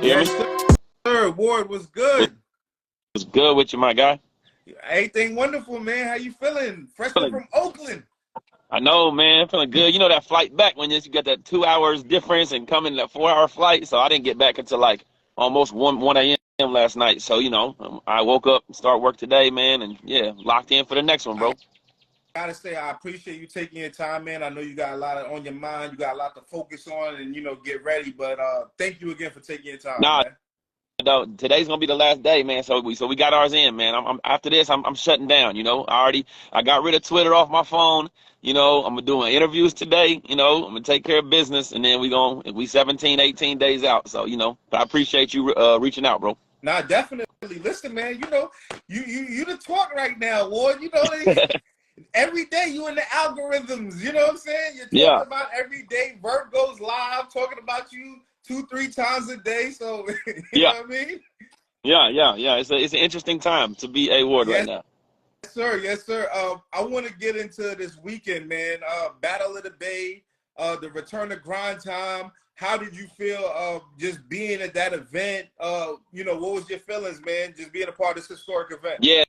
hear me? Yes, sir. Ward was good. What's good with you, my guy? Everything wonderful, man. How you feeling? Freshman Feeling, from Oakland. I know, man. Feeling good. You know that flight back when you got that 2 hours difference and coming that 4 hour flight. So I didn't get back until like almost 1 a.m. last night. So I woke up, start work today, man, and yeah, locked in for the next one, bro. Gotta say, I appreciate you taking your time, man. I know you got a lot on your mind. You got a lot to focus on and get ready. But thank you again for taking your time, Nah, man. no, today's gonna be the last day, man. So we got ours in, man. I'm after this, I'm shutting down. I got rid of Twitter off my phone. I'm doing interviews today. I'm gonna take care of business, and then we 17, 18 days out. So but I appreciate you reaching out, bro. Nah, definitely. Listen, man. You the talk right now, Ward. Every day you in the algorithms. You know what I'm saying? You're talking about every day. Vert goes live talking about you 2-3 times a day. So you know what I mean? Yeah. It's an interesting time to be a Ward right now. Yes, sir. Yes, sir. I want to get into this weekend, man. Battle of the Bay, the return to grind time. How did you feel just being at that event? What was your feelings, man, just being a part of this historic event? Yeah.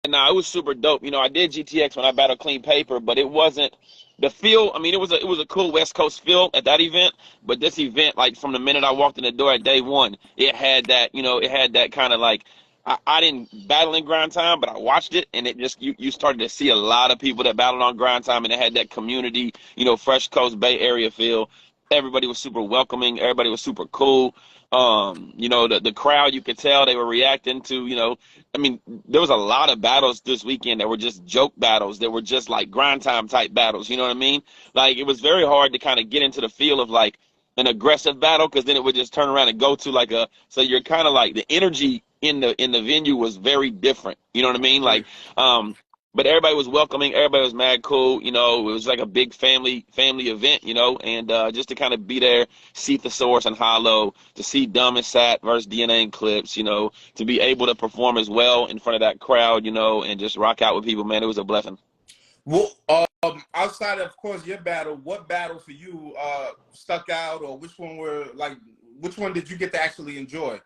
Nah, it was super dope. I did GTX when I battled Clean Paper, but it wasn't the feel. I mean, it was a cool West Coast feel at that event. But this event, like from the minute I walked in the door at day one, it had that, it had that kind of like, I didn't battle in grind time, but I watched it, and it just you started to see a lot of people that battled on grind time, and it had that community, Fresh Coast Bay Area feel. Everybody was super welcoming. Everybody was super cool. The crowd, you could tell they were reacting to, there was a lot of battles this weekend that were just joke battles. That were just like grind time type battles. You know what I mean? Like, it was very hard to kind of get into the feel of like an aggressive battle, because then it would just turn around and go to like so you're kind of like the energy in the venue was very different. You know what I mean? Like, but everybody was welcoming. Everybody was mad cool. It was like a big family event, and just to kind of be there, see Thesaurus and Hollow, to see Dumb and Sat versus DNA and Clips, to be able to perform as well in front of that crowd, and just rock out with people, man, it was a blessing. Well, outside of course your battle, what battle for you stuck out, or which one did you get to actually enjoy?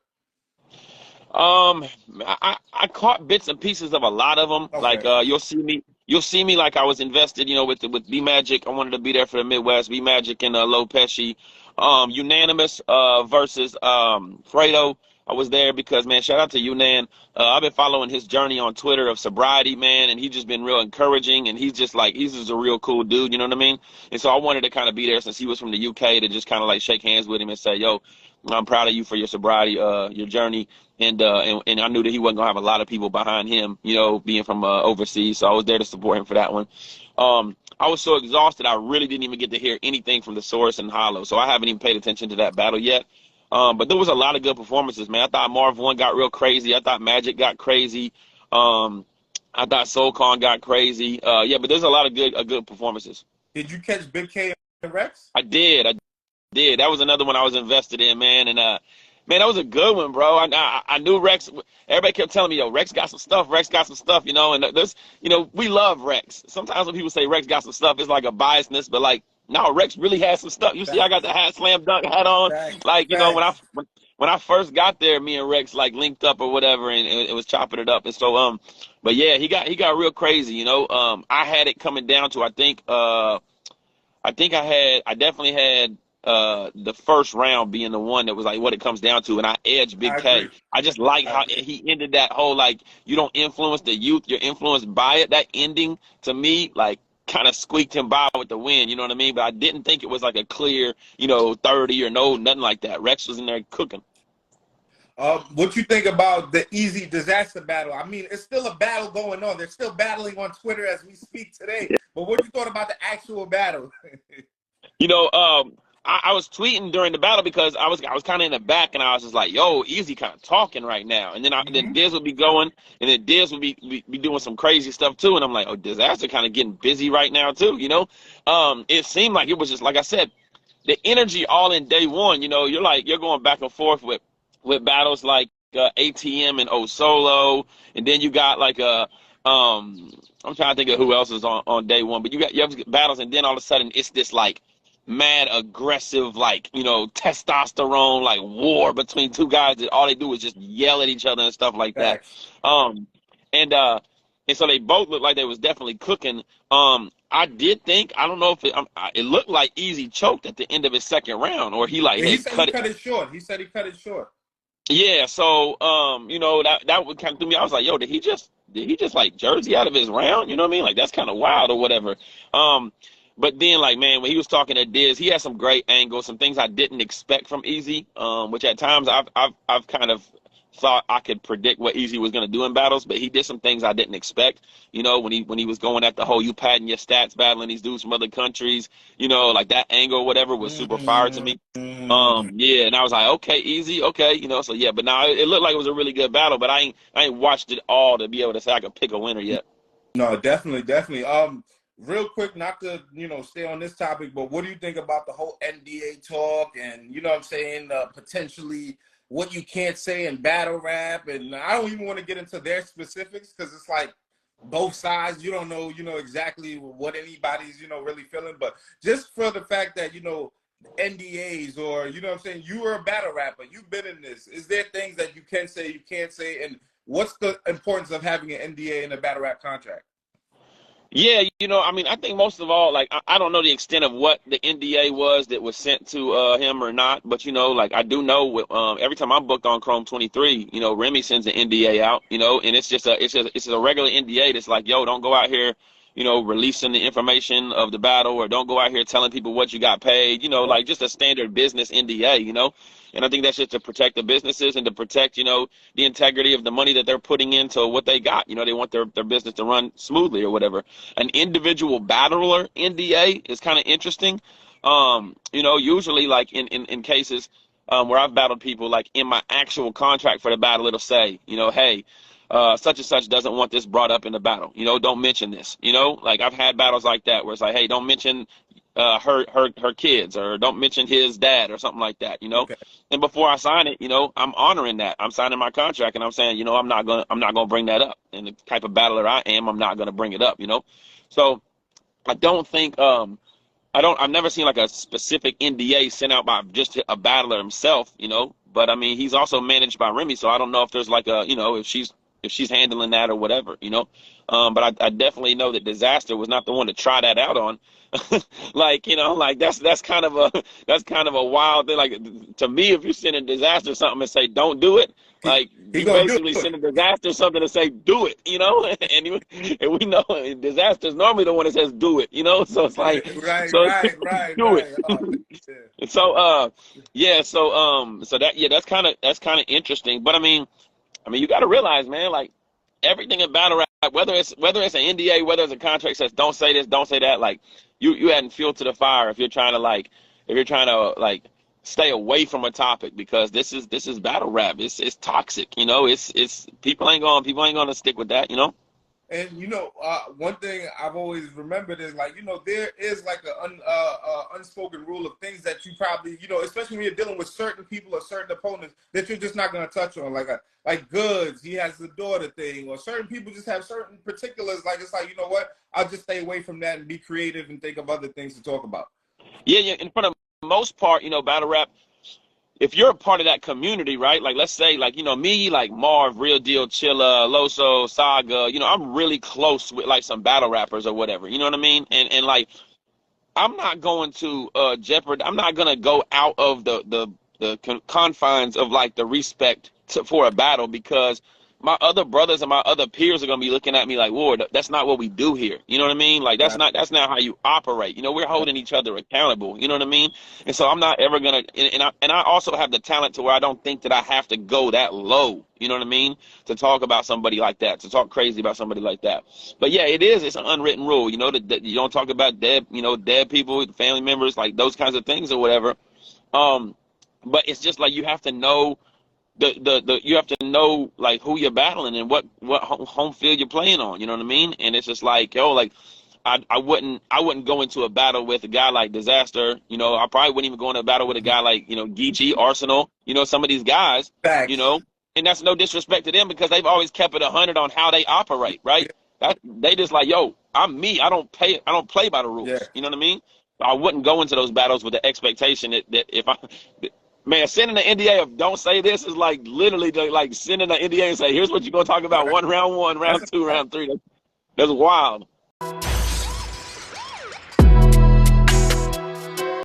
I caught bits and pieces of a lot of them. Okay. Like you'll see me like I was invested, with B Magic. I wanted to be there for the Midwest. B Magic and Low Pesci, unanimous versus Fredo. I was there because, man, shout out to Unan. I've been following his journey on Twitter of sobriety, man, and he's just been real encouraging, and he's just a real cool dude, you know what I mean? And so I wanted to kind of be there since he was from the UK, to just kind of like shake hands with him and say, yo, I'm proud of you for your sobriety, your journey. And I knew that he wasn't gonna have a lot of people behind him, being from overseas. So I was there to support him for that one. I was so exhausted, I really didn't even get to hear anything from Thesaurus and Hollow. So I haven't even paid attention to that battle yet. But there was a lot of good performances, man. I thought Marv 1 got real crazy. I thought Magic got crazy. I thought SoulCon got crazy. But there's a lot of good performances. Did you catch Big K and Rex? I did. That was another one I was invested in, man. And man, that was a good one, bro. I knew Rex. Everybody kept telling me, yo, Rex got some stuff. Rex got some stuff, and there's, we love Rex. Sometimes when people say Rex got some stuff, it's like a biasness, but like, no, Rex really has some stuff. You see, I got the slam dunk hat on. Like, when I first got there, me and Rex like linked up or whatever, and it was chopping it up. And so, but yeah, he got real crazy. I had it coming down to, I definitely had the first round being the one that was like what it comes down to, and I edged Big K. I just like how he ended that whole, like, you don't influence the youth, you're influenced by it. That ending to me, like, kind of squeaked him by with the win, you know what I mean? But I didn't think it was like a clear, 30 or no, nothing like that. Rex was in there cooking. What you think about the Eazy Dizaster battle? I mean, it's still a battle going on. They're still battling on Twitter as we speak today. But what you thought about the actual battle? I was tweeting during the battle because I was kind of in the back, and I was just like, yo, Eazy kind of talking right now. And then then Diz would be going, and then Diz would be doing some crazy stuff too. And I'm like, oh, Dizaster kind of getting busy right now too, It seemed like it was just, like I said, the energy all in day one, you're going back and forth with battles like ATM and O Solo, and then you got like I'm trying to think of who else is on day one, but you have battles, and then all of a sudden it's this like mad aggressive, like, you know, testosterone, like war between two guys that all they do is just yell at each other and stuff like that. Facts. Um, and so they both looked like they was definitely cooking. I did think, I don't know if it looked like Eazy choked at the end of his second round, or he like Yeah, he had said he cut it. cut it short. He said he cut it short. Yeah, so you know, that would kind of threw me. I was like, yo, did he just like jersey out of his round? You know what I mean? Like that's kind of wild or whatever. Um, but then like man, when he was talking to Diz, he had some great angles, some things I didn't expect from Eazy. Which at times I've kind of thought I could predict what Eazy was gonna do in battles, but he did some things I didn't expect. You know, when he was going at the whole you padding your stats battling these dudes from other countries, you know, like that angle or whatever was super fire to me. Mm. Yeah, and I was like, okay, Eazy, okay, you know, so yeah, but now it looked like it was a really good battle, but I ain't watched it all to be able to say I could pick a winner yet. No, definitely, definitely. Real quick, not to stay on this topic, but what do you think about the whole NDA talk and you know what I'm saying, potentially what you can't say in battle rap? And I don't even want to get into their specifics because it's like both sides. You don't know, exactly what anybody's really feeling, but just for the fact that NDAs or you know what I'm saying, you were a battle rapper, you've been in this. Is there things that you can say, you can't say, and what's the importance of having an NDA in a battle rap contract? Yeah, you know, I mean, I think most of all, like, I don't know the extent of what the NDA was that was sent to him or not, but you know, like, I do know every time I'm booked on Chrome 23, you know, Remy sends an NDA out, you know, and it's just a regular NDA that's like, yo, don't go out here, you know, releasing the information of the battle, or don't go out here telling people what you got paid, you know, Yep. like just a standard business NDA, you know, and I think that's just to protect the businesses and to protect, you know, the integrity of the money that they're putting into what they got. You know, they want their business to run smoothly or whatever. An individual battler NDA is kind of interesting. You know, usually like in cases where I've battled people, like in my actual contract for the battle, it'll say, you know, hey, such and such doesn't want this brought up in the battle. You know, don't mention this. You know, like I've had battles like that where it's like, hey, don't mention her kids, or don't mention his dad or something like that. You know, Okay. and before I sign it, you know, I'm honoring that. I'm signing my contract and I'm saying, you know, I'm not gonna bring that up. And the type of battler I am, I'm not gonna bring it up. You know, so I don't think I've never seen like a specific NDA sent out by just a battler himself, you know. But I mean, he's also managed by Remy, so I don't know if there's like a, you know, if she's handling that or whatever, you know. But I definitely know that Dizaster was not the one to try that out on. Like, you know, like that's kind of a wild thing. Like to me, if you send a Dizaster something and say don't do it, like He you gonna do basically it. send a Dizaster something to say do it, you know. And we know Dizaster's normally the one that says do it, you know. So it's like, Right, so right, right, do it. right. Yeah. So yeah, so that's kind of interesting. But I mean you got to realize, man, like everything in battle rap, whether it's an NDA, whether it's a contract says don't say this, don't say that, like you adding fuel to the fire if you're trying to like stay away from a topic, because this is battle rap. It's toxic, you know. It's people ain't gonna stick with that, you know. And one thing I've always remembered is like there is like a unspoken rule of things that you probably especially when you're dealing with certain people or certain opponents that you're just not going to touch on, like Goods, he has the daughter thing, or certain people just have certain particulars. Like it's like, you know what, I'll just stay away from that and be creative and think of other things to talk about. Yeah. And for the most part, you know, battle rap, if you're a part of that community, right? Like, let's say, like, you know, me, like Marv, Real Deal, Chilla, Loso, Saga, you know, I'm really close with like some battle rappers or whatever. You know what I mean? And like, I'm not going to I'm not gonna go out of the confines of like the respect for a battle, because my other brothers and my other peers are gonna be looking at me like, "Whoa, that's not what we do here." You know what I mean? Like Right. that's not how you operate. You know, we're holding each other accountable. You know what I mean? And so I'm not ever gonna. And I also have the talent to where I don't think that I have to go that low. You know what I mean? To talk about somebody like that, to talk crazy about somebody like that. But yeah, it's an unwritten rule. You know that you don't talk about dead people, family members, like those kinds of things or whatever. But it's just like you have to know you have to know like who you're battling and what home field you're playing on. You know what I mean? And it's just like, yo, like I wouldn't go into a battle with a guy like Dizaster. You know, I probably wouldn't even go into a battle with a guy like, you know, Geechee, Arsenal. You know, some of these guys. You Facts. know, and that's no disrespect to them, because they've always kept it 100 on how they operate, right? Yeah. That they just like, yo, I'm me. I don't play by the Yeah. rules. You know what I mean? I wouldn't go into those battles with the expectation that if I, man, sending an NDA of don't say this is like literally like sending an NDA and say, here's what you're going to talk about Right. round one, That's round a two, fact. round three. That's wild.